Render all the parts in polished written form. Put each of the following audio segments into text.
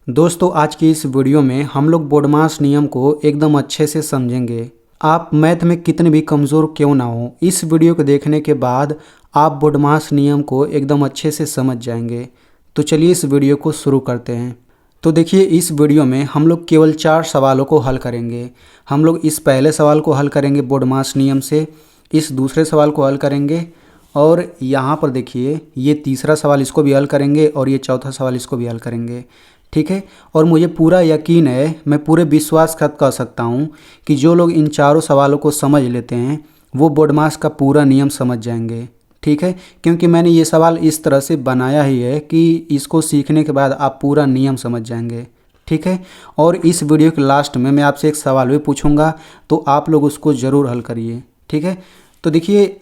दोस्तों आज की इस वीडियो में हम लोग बोडमास नियम को एकदम अच्छे से समझेंगे। आप मैथ में कितने भी कमज़ोर क्यों ना हो, इस वीडियो को देखने के बाद आप बोडमास नियम को एकदम अच्छे से समझ जाएंगे। तो चलिए इस वीडियो को शुरू करते हैं। तो देखिए इस वीडियो में हम लोग केवल 4 सवालों को हल करेंगे। हम लोग इस पहले सवाल को हल करेंगे बोडमास नियम से, इस दूसरे सवाल को हल करेंगे और यहाँ पर देखिए ये तीसरा सवाल इसको भी हल करेंगे और ये चौथा सवाल इसको भी हल करेंगे। ठीक है, और मुझे पूरा यकीन है, मैं पूरे विश्वास के साथ कह सकता हूँ कि जो लोग इन चारों सवालों को समझ लेते हैं वो बोडमास का पूरा नियम समझ जाएंगे। ठीक है, क्योंकि मैंने ये सवाल इस तरह से बनाया ही है कि इसको सीखने के बाद आप पूरा नियम समझ जाएंगे। ठीक है, और इस वीडियो के लास्ट में मैं आपसे एक सवाल भी पूछूंगा, तो आप लोग उसको ज़रूर हल करिए। ठीक है, तो देखिए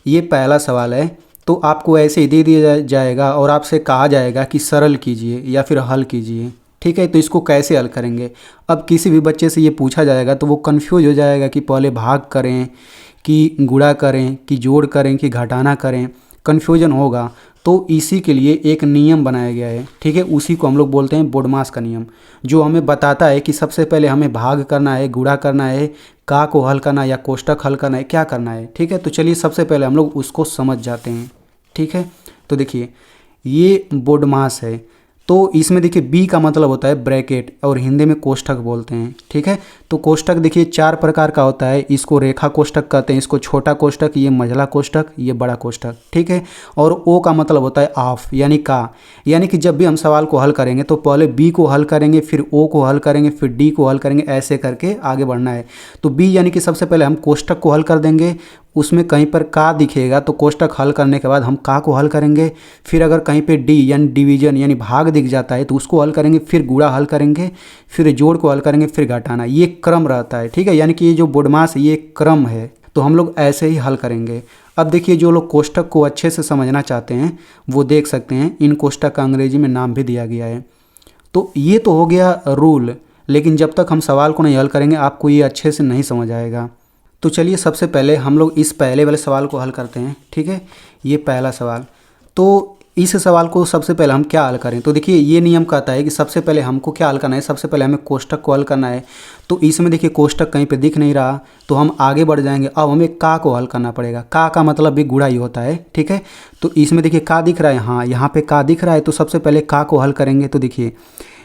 ये पहला सवाल है, तो आपको ऐसे ही दे दिया जाएगा और आपसे कहा जाएगा कि सरल कीजिए या फिर हल कीजिए। ठीक है, तो इसको कैसे हल करेंगे। अब किसी भी बच्चे से ये पूछा जाएगा तो वो कंफ्यूज हो जाएगा कि पहले भाग करें कि गुणा करें कि जोड़ करें कि घटाना करें, कन्फ्यूजन होगा। तो इसी के लिए एक नियम बनाया गया है। ठीक है, उसी को हम लोग बोलते हैं बोडमास का नियम, जो हमें बताता है कि सबसे पहले हमें भाग करना है, गुणा करना है, का को हल करना है या कोष्टक हल करना है, क्या करना है। ठीक है, तो चलिए सबसे पहले हम लोग उसको समझ जाते हैं। ठीक है, तो देखिए ये बोडमास है, तो इसमें देखिए बी का मतलब होता है ब्रैकेट और हिंदी में कोष्ठक बोलते हैं। ठीक है, तो कोष्ठक देखिए 4 प्रकार का होता है। इसको रेखा कोष्ठक कहते हैं, इसको छोटा कोष्ठक, ये मझला कोष्ठक, ये बड़ा कोष्ठक। ठीक है, और ओ का मतलब होता है ऑफ यानी का, यानी कि जब भी हम सवाल को हल करेंगे तो पहले बी को हल करेंगे, फिर ओ को हल करेंगे, फिर डी को हल करेंगे, ऐसे करके आगे बढ़ना है। तो बी यानी कि सबसे पहले हम कोष्ठक को हल कर देंगे, उसमें कहीं पर का दिखेगा तो कोष्ठक हल करने के बाद हम का को हल करेंगे। फिर अगर कहीं पे डी यानी डिवीजन यानी भाग दिख जाता है तो उसको हल करेंगे, फिर गुणा हल करेंगे, फिर जोड़ को हल करेंगे, फिर घटाना। ये क्रम रहता है। ठीक है, यानी कि ये जो बोडमास है ये क्रम है, तो हम लोग ऐसे ही हल करेंगे। अब देखिए जो लोग कोष्ठक को अच्छे से समझना चाहते हैं वो देख सकते हैं, इन कोष्ठक का अंग्रेजी में नाम भी दिया गया है। तो ये तो हो गया रूल, लेकिन जब तक हम सवाल को नहीं हल करेंगे आपको ये अच्छे से नहीं समझ आएगा। तो चलिए सबसे पहले हम लोग इस पहले वाले सवाल को हल करते हैं। ठीक है, ये पहला सवाल, तो इस सवाल को सबसे पहले हम क्या हल करें। तो देखिए ये नियम कहता है कि सबसे पहले हमको क्या हल करना है, सबसे पहले हमें कोष्ठक को हल करना है। तो इसमें देखिए कोष्ठक कहीं पे दिख नहीं रहा तो हम आगे बढ़ जाएंगे। अब हमें का को हल करना पड़ेगा, का मतलब भी गुणा ही होता है। ठीक है, तो इसमें देखिए का दिख रहा है, हाँ यहाँ पे का दिख रहा है, तो सबसे पहले का को हल करेंगे। तो देखिए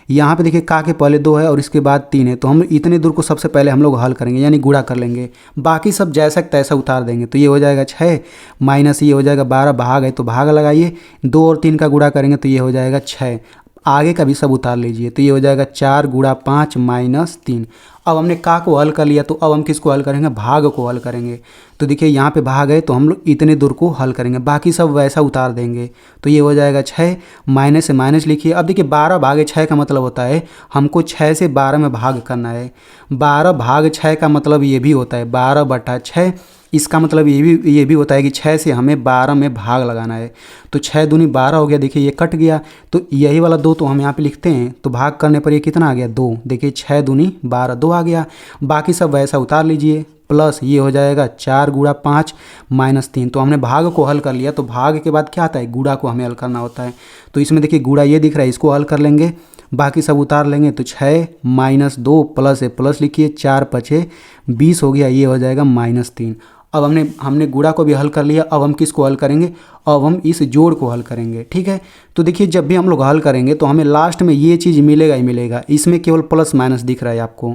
यहाँ पे देखिए का के पहले 2 है और इसके बाद 3 है, तो हम इतने दूर को सबसे पहले हम लोग हल करेंगे यानी गुणा कर लेंगे। बाकी सब जैसा तैसा उतार देंगे, तो ये हो जाएगा 6 माइनस ये हो जाएगा 12, भाग है तो भाग लगाइए, 2 और 3 का गुणा करेंगे तो ये हो जाएगा 6, आगे का भी सब उतार लीजिए, तो ये हो जाएगा 4 गुणा 5 माइनस 3। अब हमने का को हल कर लिया, तो अब हम किसको हल करेंगे, भाग को हल करेंगे। तो देखिए यहाँ पे भाग है तो हम लोग इतने दूर को हल करेंगे, बाकी सब वैसा उतार देंगे, तो ये हो जाएगा 6, माइनस से माइनस लिखिए। अब देखिए 12 भागे 6 का मतलब होता है हमको 6 से 12 में भाग करना है। 12 भाग 6 का मतलब ये भी होता है 12/6, इसका मतलब ये भी होता है कि 6 से हमें 12 में भाग लगाना है। तो 6 दूनी 12 हो गया, देखिए ये कट गया, तो यही वाला 2 तो हम यहाँ पे लिखते हैं, तो भाग करने पर ये कितना आ गया 2, देखिए 6 दूनी 12, 2 आ गया। बाकी सब वैसा उतार लीजिए, प्लस ये हो जाएगा 4 गुणा 5 माइनस 3। तो हमने भाग को हल कर लिया, तो भाग के बाद क्या आता है, गुणा को हमें हल करना होता है। तो इसमें देखिए गुणा ये दिख रहा है, इसको हल कर लेंगे, बाकी सब उतार लेंगे, तो 6 माइनस 2 प्लस है, प्लस लिखिए, 4 5 20 हो गया, ये हो जाएगा माइनस 3। अब हमने गुणा को भी हल कर लिया, अब हम किसको हल करेंगे, अब हम इस जोड़ को हल करेंगे। ठीक है, तो देखिए जब भी हम लोग हल करेंगे तो हमें लास्ट में ये चीज़ मिलेगा ही मिलेगा, इसमें केवल प्लस माइनस दिख रहा है आपको,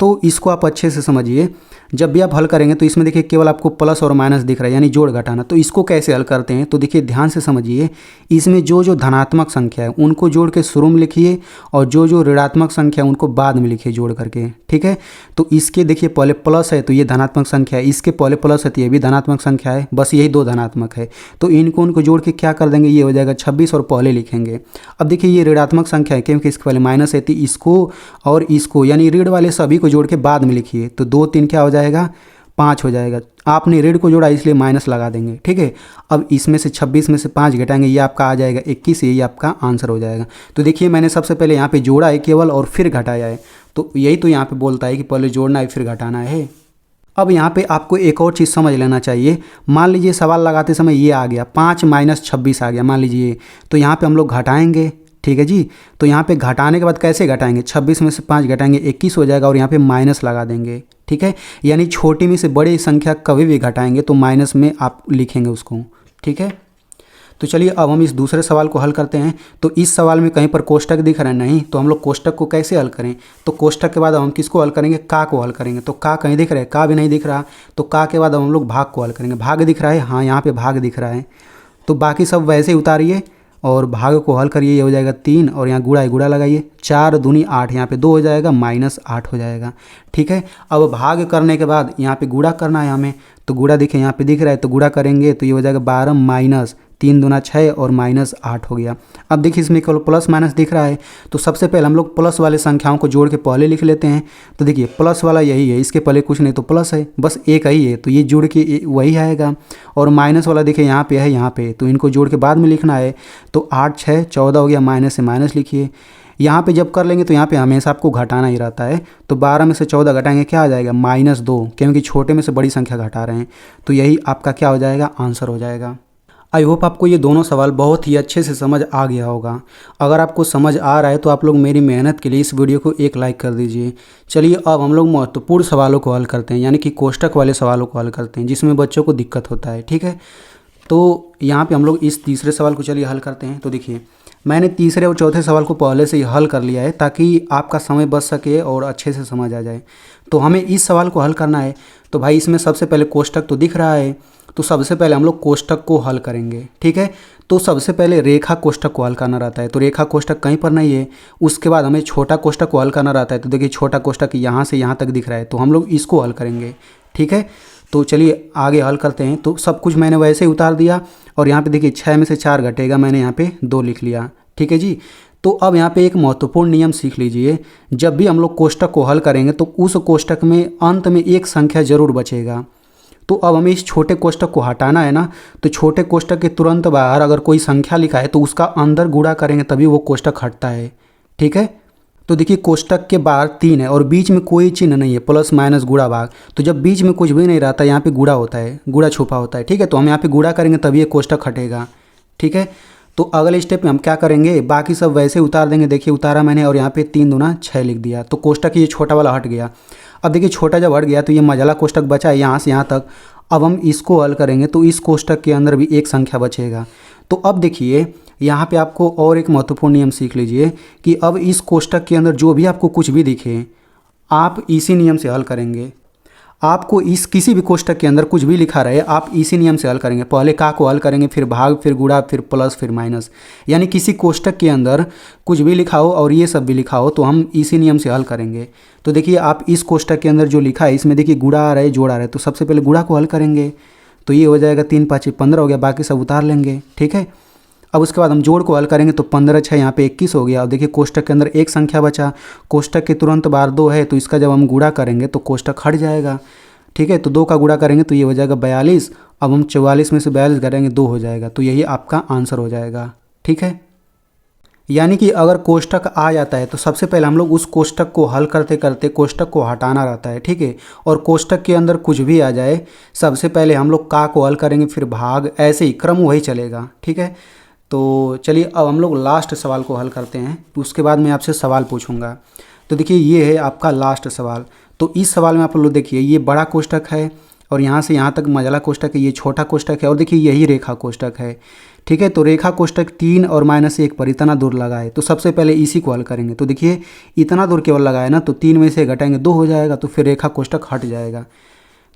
तो इसको आप अच्छे से समझिए। जब भी आप हल करेंगे तो इसमें देखिए केवल आपको प्लस और माइनस दिख रहा है यानी जोड़ घटाना। तो इसको कैसे हल करते हैं, तो देखिए ध्यान से समझिए, इसमें जो जो धनात्मक संख्या है उनको जोड़ के शुरू में लिखिए और जो जो ऋणात्मक संख्या है उनको बाद में लिखिए जोड़ करके। ठीक है, तो इसके देखिए पहले प्लस है तो ये धनात्मक संख्या है, इसके पहले प्लस है तो ये भी धनात्मक संख्या है, बस यही 2 धनात्मक है, तो इनको जोड़ के क्या कर देंगे, ये हो जाएगा 26 और पहले लिखेंगे। अब देखिए ये ऋणात्मक संख्या है क्योंकि इसके पहले माइनस है, तो इसको और इसको यानी ऋण वाले सभी को जोड़ के बाद में लिखिए, तो 2 3 क्या हो जाएगा 5 हो जाएगा। आपने ऋण को जोड़ा इसलिए माइनस लगा देंगे। ठीक है, अब इसमें से 26 में से 5 घटाएंगे, ये आपका आ जाएगा 21, यही आपका आंसर हो जाएगा। तो देखिए मैंने सबसे पहले यहाँ पे जोड़ा है केवल और फिर घटाया है, तो यही तो यहाँ पे बोलता है कि पहले जोड़ना है फिर घटाना है। अब यहाँ पे आपको एक और चीज़ समझ लेना चाहिए। मान लीजिए सवाल लगाते समय ये आ गया 5 माइनस 26 आ गया मान लीजिए, तो यहाँ पे हम लोग घटाएंगे। ठीक है जी। तो यहाँ पे घटाने के बाद कैसे घटाएंगे, 26 में से 5 घटाएंगे 21 हो जाएगा और यहाँ पे माइनस लगा देंगे। ठीक है, यानी छोटी में से बड़ी संख्या कभी भी घटाएंगे तो माइनस में आप लिखेंगे उसको। ठीक है, तो चलिए अब हम इस दूसरे सवाल को हल करते हैं। तो इस सवाल में कहीं पर कोष्टक दिख रहा है नहीं, तो हम लोग कोष्टक को कैसे हल करें, तो कोष्टक के बाद अब हम किसको हल करेंगे, का को हल करेंगे। तो का कहीं दिख रहा है, का भी नहीं दिख रहा, तो का के बाद अब हम लोग भाग को हल करेंगे। भाग दिख रहा है, हाँ यहाँ पे भाग दिख रहा है, तो बाकी सब वैसे ही उतारिए और भाग को हल करिए। ये हो जाएगा 3 और यहाँ गुणा है, गुणा लगाइए, 4 दूनी 8, यहाँ पे 2 हो जाएगा, -8 हो जाएगा। ठीक है, अब भाग करने के बाद यहाँ पे गुणा करना है हमें, तो गुणा देखिए यहाँ पे दिख रहा है, तो गुणा करेंगे तो ये हो जाएगा 12 माइनस 3 दूना 6 और -8 हो गया। अब देखिए इसमें केवल प्लस माइनस दिख रहा है, तो सबसे पहले हम लोग प्लस वाले संख्याओं को जोड़ के पहले लिख लेते हैं। तो देखिए प्लस वाला यही है, इसके पहले कुछ नहीं, तो प्लस है, बस एक ही है, तो ये जोड़ के वही आएगा। और माइनस वाला देखिए यहाँ पे है, यहाँ पे, तो इनको जोड़ के बाद में लिखना है। तो 8 6 14 हो गया, माइनस से माइनस लिखिए। यहाँ पे जब कर लेंगे तो यहाँ पे हमेशा आपको घटाना ही रहता है, तो 12 में से 14 घटाएंगे क्या आ जाएगा, -2, क्योंकि छोटे में से बड़ी संख्या घटा रहे हैं, तो यही आपका क्या हो जाएगा, आंसर हो जाएगा। आई होप आपको ये दोनों सवाल बहुत ही अच्छे से समझ आ गया होगा। अगर आपको समझ आ रहा है तो आप लोग मेरी मेहनत के लिए इस वीडियो को एक लाइक कर दीजिए। चलिए अब हम लोग महत्वपूर्ण सवालों को हल करते हैं, यानी कि कोष्टक वाले सवालों को हल करते हैं जिसमें बच्चों को दिक्कत होता है। ठीक है, तो यहाँ पे हम लोग इस तीसरे सवाल को चलिए हल करते हैं। तो देखिए मैंने तीसरे और चौथे सवाल को पहले से ही हल कर लिया है ताकि आपका समय बच सके और अच्छे से समझ आ जाए। तो हमें इस सवाल को हल करना है, तो भाई इसमें सबसे पहले कोष्टक तो दिख रहा है, तो सबसे पहले हम लोग कोष्टक को हल करेंगे। ठीक है, तो सबसे पहले रेखा कोष्टक को हल करना रहता है, तो रेखा कोष्टक कहीं पर नहीं है। उसके बाद हमें छोटा कोष्टक को हल करना रहता है, तो देखिए छोटा कोष्टक यहाँ से यहाँ तक दिख रहा है, तो हम लोग इसको हल करेंगे। ठीक है, तो चलिए आगे हल करते हैं। तो सब कुछ मैंने वैसे ही उतार दिया और यहाँ पे देखिए 6 में से 4 घटेगा, मैंने यहाँ पे 2 लिख लिया। ठीक है जी, तो अब यहाँ पे एक महत्वपूर्ण नियम सीख लीजिए, जब भी हम लोग कोष्टक को हल करेंगे तो उस कोष्टक में अंत में एक संख्या जरूर बचेगा। तो अब हमें इस छोटे कोष्टक को हटाना है ना, तो छोटे कोष्टक के तुरंत बाहर अगर कोई संख्या लिखा है तो उसका अंदर गुणा करेंगे तभी वो कोष्टक हटता है। ठीक है, तो देखिए कोष्टक के बाहर 3 है और बीच में कोई चिन्ह नहीं है, प्लस माइनस गुणा भाग, तो जब बीच में कुछ भी नहीं रहता यहाँ पे गुणा होता है, गुणा छुपा होता है। ठीक है, तो हम यहाँ पे गुणा करेंगे तभी ये कोष्टक हटेगा। ठीक है, तो अगले स्टेप में हम क्या करेंगे, बाकी सब वैसे उतार देंगे। देखिए उतारा मैंने और यहाँ पे 3 दूना 6 लिख दिया, तो कोष्टक ये छोटा वाला हट गया। अब देखिए छोटा जब हट गया तो ये मझला कोष्टक बचा है यहाँ से यहाँ तक। अब हम इसको हल करेंगे तो इस कोष्टक के अंदर भी एक संख्या बचेगा। तो अब देखिए यहाँ पे आपको और एक महत्वपूर्ण नियम सीख लीजिए कि अब इस कोष्टक के अंदर जो भी आपको कुछ भी दिखे आप इसी नियम से हल करेंगे। आपको इस किसी भी कोष्टक के अंदर कुछ भी लिखा रहे आप इसी नियम से हल करेंगे। पहले का को हल करेंगे, फिर भाग, फिर गुणा, फिर प्लस, फिर माइनस, यानी किसी कोष्टक के अंदर कुछ भी लिखा हो और ये सब भी लिखा हो तो हम इसी नियम से हल करेंगे। तो देखिए आप इस कोष्टक के अंदर जो लिखा है इसमें देखिए गुणा आ रहा है, जोड़ आ रहा है, तो सबसे पहले गुणा को हल करेंगे। तो ये हो जाएगा 3 5 15 हो गया, बाकी सब उतार लेंगे। ठीक है, अब उसके बाद हम जोड़ को हल करेंगे तो 15 6 यहाँ पे 21 हो गया। और देखिए कोष्टक के अंदर एक संख्या बचा, कोष्टक के तुरंत बाहर 2 है, तो इसका जब हम गुणा करेंगे तो कोष्टक हट जाएगा। ठीक है, तो 2 का गुणा करेंगे तो ये हो जाएगा 42। अब हम 44 में से 42 घटाएंगे 2 हो जाएगा, तो यही आपका आंसर हो जाएगा। ठीक है, यानी कि अगर कोष्टक आ जाता है तो सबसे पहले हम लोग उस कोष्टक को हल करते करते कोष्टक को हटाना रहता है। ठीक है, और कोष्टक के अंदर कुछ भी आ जाए सबसे पहले हम लोग का को हल करेंगे, फिर भाग, ऐसे ही क्रम वही चलेगा। ठीक है, तो चलिए अब हम लोग लास्ट सवाल को हल करते हैं, उसके बाद मैं आपसे सवाल पूछूंगा। तो देखिए ये है आपका लास्ट सवाल। तो इस सवाल में आप लोग देखिए ये बड़ा कोष्टक है और यहाँ से यहाँ तक मझला कोष्टक है, ये छोटा कोष्टक है और देखिए यही रेखा कोष्टक है। ठीक है, तो रेखा कोष्टक 3 और -1 पर इतना दूर लगा है, तो सबसे पहले इसी को हल करेंगे। तो देखिए इतना दूर केवल लगा है ना, तो 3 में से घटाएंगे 2 हो जाएगा, तो फिर रेखा कोष्टक हट जाएगा।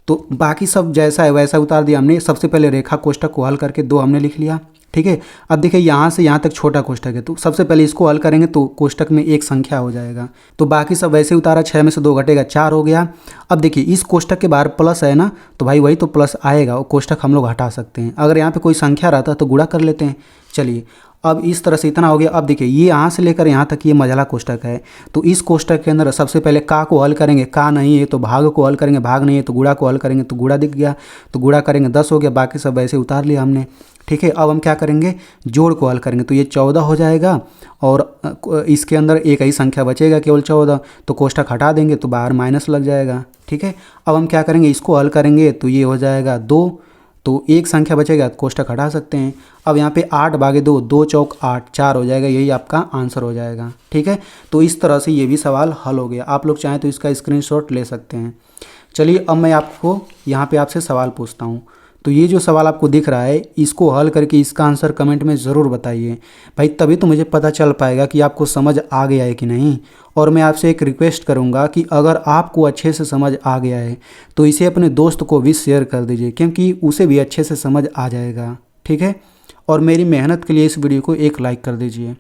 तो बाकी सब जैसा है वैसा उतार दिया हमने। सबसे पहले रेखा कोष्टक को हल करके 2 हमने लिख लिया। ठीक है, अब देखिए यहाँ से यहाँ तक छोटा कोष्टक है, तो सबसे पहले इसको हल करेंगे तो कोष्टक में एक संख्या हो जाएगा। तो बाकी सब वैसे उतारा, 6 में से 2 घटेगा 4 हो गया। अब देखिए इस कोष्टक के बाहर प्लस है ना, तो भाई वही तो प्लस आएगा, वो कोष्टक हम लोग हटा सकते हैं। अगर यहाँ पे कोई संख्या रहता तो गुणा कर लेते हैं। चलिए अब इस तरह से इतना हो गया। अब देखिए ये यहाँ से लेकर यहाँ तक ये मझला कोष्टक है, तो इस कोष्टक के अंदर सबसे पहले का को हल करेंगे, का नहीं है तो भाग को हल करेंगे, भाग नहीं है तो गुणा को हल करेंगे, तो गुणा दिख गया, तो गुणा करेंगे 10 हो गया, बाकी सब वैसे उतार लिया हमने। ठीक है, अब हम क्या करेंगे, जोड़ को हल करेंगे, तो ये 14 हो जाएगा और इसके अंदर एक ही संख्या बचेगा केवल 14, तो कोष्टक हटा देंगे तो बाहर माइनस लग जाएगा। ठीक है, अब हम क्या करेंगे, इसको हल करेंगे तो ये हो जाएगा 2, तो एक संख्या बचेगा तो कोष्टक हटा सकते हैं। अब यहाँ पे 8/2, 2 चौक 8, 4 हो जाएगा, यही आपका आंसर हो जाएगा। ठीक है, तो इस तरह से ये भी सवाल हल हो गया। आप लोग चाहें तो इसका स्क्रीनशॉट ले सकते हैं। चलिए अब मैं आपको यहाँ पे आपसे सवाल पूछता हूँ। तो ये जो सवाल आपको दिख रहा है, इसको हल करके इसका आंसर कमेंट में ज़रूर बताइए भाई, तभी तो मुझे पता चल पाएगा कि आपको समझ आ गया है कि नहीं। और मैं आपसे एक रिक्वेस्ट करूंगा कि अगर आपको अच्छे से समझ आ गया है तो इसे अपने दोस्त को भी शेयर कर दीजिए, क्योंकि उसे भी अच्छे से समझ आ जाएगा। ठीक है, और मेरी मेहनत के लिए इस वीडियो को एक लाइक कर दीजिए।